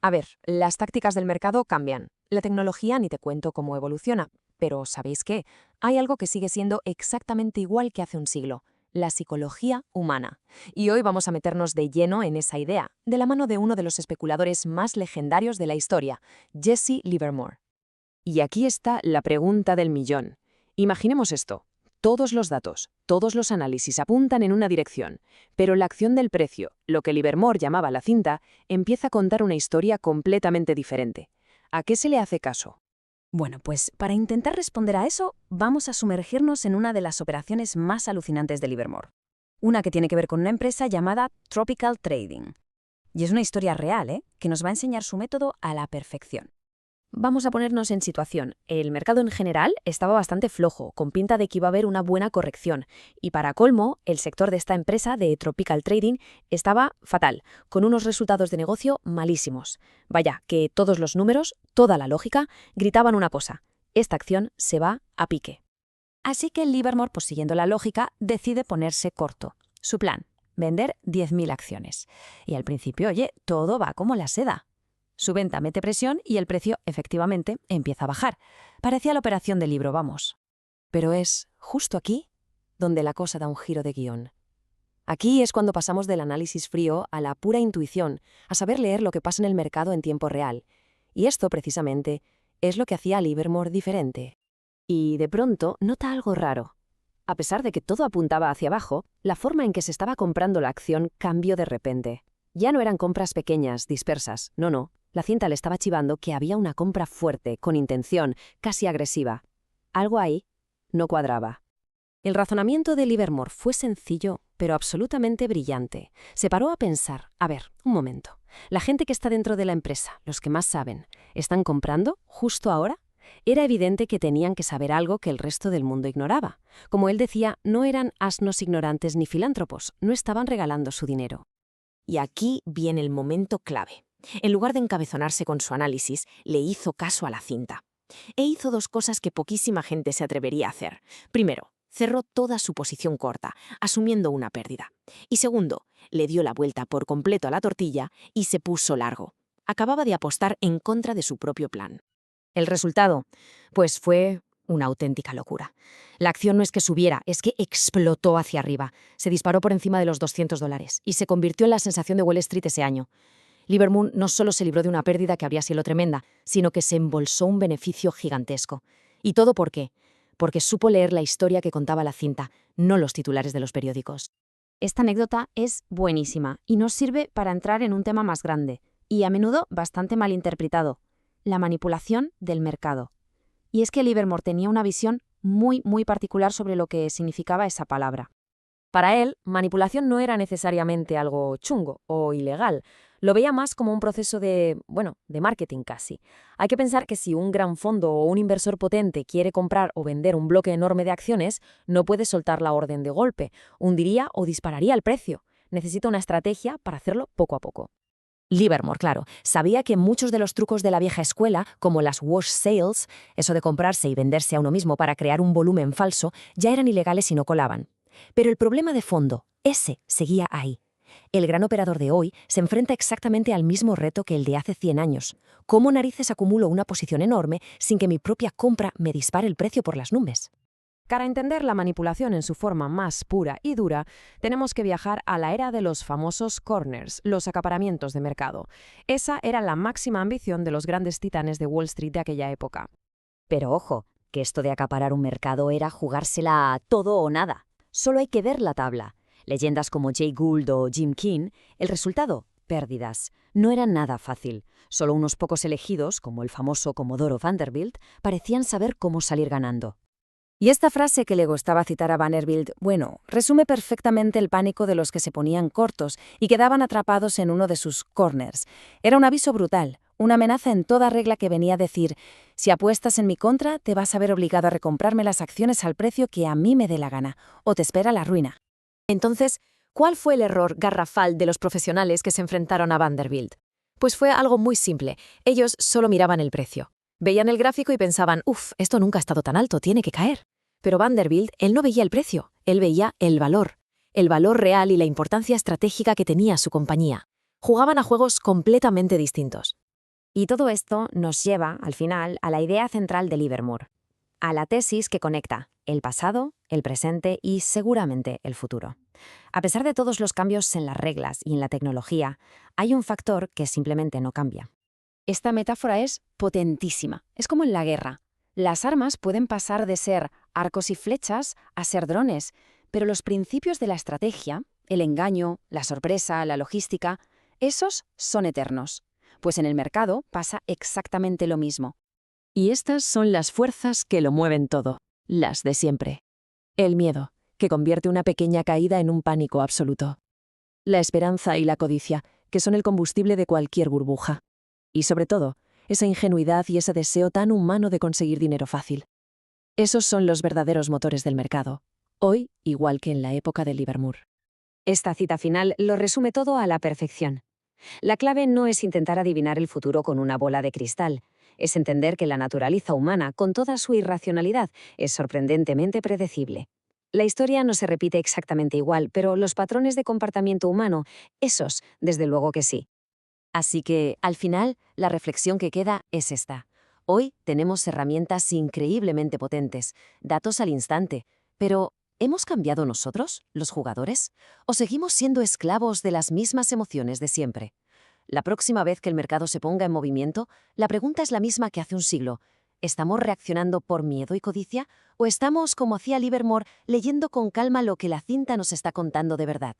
A ver, las tácticas del mercado cambian. La tecnología ni te cuento cómo evoluciona. Pero ¿sabéis qué? Hay algo que sigue siendo exactamente igual que hace un siglo: la psicología humana. Y hoy vamos a meternos de lleno en esa idea, de la mano de uno de los especuladores más legendarios de la historia, Jesse Livermore. Y aquí está la pregunta del millón. Imaginemos esto. Todos los datos, todos los análisis apuntan en una dirección, pero la acción del precio, lo que Livermore llamaba la cinta, empieza a contar una historia completamente diferente. ¿A qué se le hace caso? Bueno, pues para intentar responder a eso, vamos a sumergirnos en una de las operaciones más alucinantes de Livermore. Una que tiene que ver con una empresa llamada Tropical Trading. Y es una historia real, que nos va a enseñar su método a la perfección. Vamos a ponernos en situación. El mercado en general estaba bastante flojo, con pinta de que iba a haber una buena corrección. Y para colmo, el sector de esta empresa de Tropical Trading estaba fatal, con unos resultados de negocio malísimos. Vaya, que todos los números, toda la lógica, gritaban una cosa: esta acción se va a pique. Así que Livermore, pues siguiendo la lógica, decide ponerse corto. Su plan: vender 10.000 acciones. Y al principio, oye, todo va como la seda. Su venta mete presión y el precio, efectivamente, empieza a bajar. Parecía la operación del libro, vamos. Pero es justo aquí donde la cosa da un giro de guión. Aquí es cuando pasamos del análisis frío a la pura intuición, a saber leer lo que pasa en el mercado en tiempo real. Y esto, precisamente, es lo que hacía a Livermore diferente. Y de pronto nota algo raro. A pesar de que todo apuntaba hacia abajo, la forma en que se estaba comprando la acción cambió de repente. Ya no eran compras pequeñas, dispersas, no. La cinta le estaba chivando que había una compra fuerte, con intención, casi agresiva. Algo ahí no cuadraba. El razonamiento de Livermore fue sencillo, pero absolutamente brillante. Se paró a pensar: a ver, un momento. La gente que está dentro de la empresa, los que más saben, ¿están comprando justo ahora? Era evidente que tenían que saber algo que el resto del mundo ignoraba. Como él decía, no eran asnos ignorantes ni filántropos, no estaban regalando su dinero. Y aquí viene el momento clave. En lugar de encabezonarse con su análisis, le hizo caso a la cinta. E hizo dos cosas que poquísima gente se atrevería a hacer. Primero, cerró toda su posición corta, asumiendo una pérdida. Y segundo, le dio la vuelta por completo a la tortilla y se puso largo. Acababa de apostar en contra de su propio plan. El resultado, pues fue una auténtica locura. La acción no es que subiera, es que explotó hacia arriba. Se disparó por encima de los $200 y se convirtió en la sensación de Wall Street ese año. Livermore no solo se libró de una pérdida que habría sido tremenda, sino que se embolsó un beneficio gigantesco. ¿Y todo por qué? Porque supo leer la historia que contaba la cinta, no los titulares de los periódicos. Esta anécdota es buenísima y nos sirve para entrar en un tema más grande, y a menudo bastante malinterpretado: la manipulación del mercado. Y es que Livermore tenía una visión muy particular sobre lo que significaba esa palabra. Para él, manipulación no era necesariamente algo chungo o ilegal. Lo veía más como un proceso de marketing casi. Hay que pensar que si un gran fondo o un inversor potente quiere comprar o vender un bloque enorme de acciones, no puede soltar la orden de golpe, hundiría o dispararía el precio. Necesita una estrategia para hacerlo poco a poco. Livermore, claro, sabía que muchos de los trucos de la vieja escuela, como las wash sales, eso de comprarse y venderse a uno mismo para crear un volumen falso, ya eran ilegales y no colaban. Pero el problema de fondo, ese seguía ahí. El gran operador de hoy se enfrenta exactamente al mismo reto que el de hace 100 años. ¿Cómo narices acumulo una posición enorme sin que mi propia compra me dispare el precio por las nubes? Para entender la manipulación en su forma más pura y dura, tenemos que viajar a la era de los famosos corners, los acaparamientos de mercado. Esa era la máxima ambición de los grandes titanes de Wall Street de aquella época. Pero ojo, que esto de acaparar un mercado era jugársela a todo o nada. Solo hay que ver la tabla. Leyendas como Jay Gould o Jim King, el resultado: pérdidas. No era nada fácil. Solo unos pocos elegidos, como el famoso Comodoro Vanderbilt, parecían saber cómo salir ganando. Y esta frase que le gustaba citar a Vanderbilt, resume perfectamente el pánico de los que se ponían cortos y quedaban atrapados en uno de sus corners. Era un aviso brutal, una amenaza en toda regla que venía a decir: si apuestas en mi contra, te vas a ver obligado a recomprarme las acciones al precio que a mí me dé la gana, o te espera la ruina. Entonces, ¿cuál fue el error garrafal de los profesionales que se enfrentaron a Vanderbilt? Pues fue algo muy simple. Ellos solo miraban el precio. Veían el gráfico y pensaban: esto nunca ha estado tan alto, tiene que caer. Pero Vanderbilt, él no veía el precio, él veía el valor real y la importancia estratégica que tenía su compañía. Jugaban a juegos completamente distintos. Y todo esto nos lleva, al final, a la idea central de Livermore, a la tesis que conecta el pasado, el presente y seguramente el futuro. A pesar de todos los cambios en las reglas y en la tecnología, hay un factor que simplemente no cambia. Esta metáfora es potentísima. Es como en la guerra. Las armas pueden pasar de ser arcos y flechas a ser drones, pero los principios de la estrategia, el engaño, la sorpresa, la logística, esos son eternos. Pues en el mercado pasa exactamente lo mismo. Y estas son las fuerzas que lo mueven todo, las de siempre. El miedo, que convierte una pequeña caída en un pánico absoluto. La esperanza y la codicia, que son el combustible de cualquier burbuja. Y sobre todo, esa ingenuidad y ese deseo tan humano de conseguir dinero fácil. Esos son los verdaderos motores del mercado, hoy igual que en la época de Livermore. Esta cita final lo resume todo a la perfección. La clave no es intentar adivinar el futuro con una bola de cristal, es entender que la naturaleza humana, con toda su irracionalidad, es sorprendentemente predecible. La historia no se repite exactamente igual, pero los patrones de comportamiento humano, esos, desde luego que sí. Así que, al final, la reflexión que queda es esta. Hoy tenemos herramientas increíblemente potentes, datos al instante, pero ¿hemos cambiado nosotros, los jugadores? ¿O seguimos siendo esclavos de las mismas emociones de siempre? La próxima vez que el mercado se ponga en movimiento, la pregunta es la misma que hace un siglo. ¿Estamos reaccionando por miedo y codicia? ¿O estamos, como hacía Livermore, leyendo con calma lo que la cinta nos está contando de verdad?